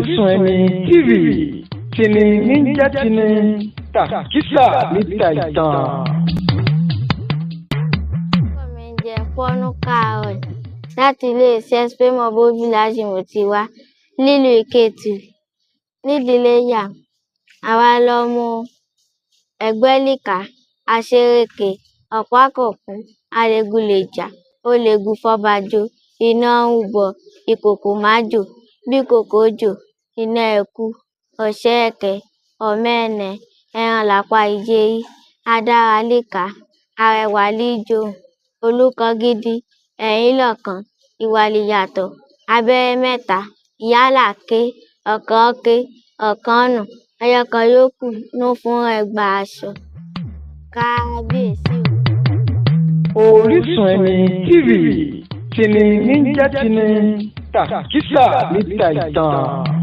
Orísun ẹni TV tini níjà tini tàkísà níta ìtàn. Mi ń jẹ Fọ́nú Káàárọ̀ láti iléeṣẹ́ Spémọ̀ Bójúláṣẹ mo ti wá nílùú Ìkẹtù nídìílé yà. Àwa lọmọ Ẹ̀gbẹ́líkà, Aṣeréke, Ọ̀pákòkun, Arégúnlẹ̀jà, Olègùn fọbajò, iná ń rúbọ, ìkòkò májò, bí kòkó jò, iná ẹkú, ọ̀ṣẹ́ẹ̀kẹ́, ọ̀mẹ́ẹ̀nẹ́, ẹran làpá ìjérí, adára líkà, arẹwà líjòhùn, olùkọ́gídí, ẹ̀rín lọ̀kàn, ìwà lìyàtọ̀, abẹ́rẹ́ mẹ́ta, ìyálà ké, ọ̀kan nù, ẹyọ̀kan yòókù nù fún ẹgbà aṣọ. Kábíyèsí o. Orísun ẹni TV tini níjà tini tàkísà níta ìtàn.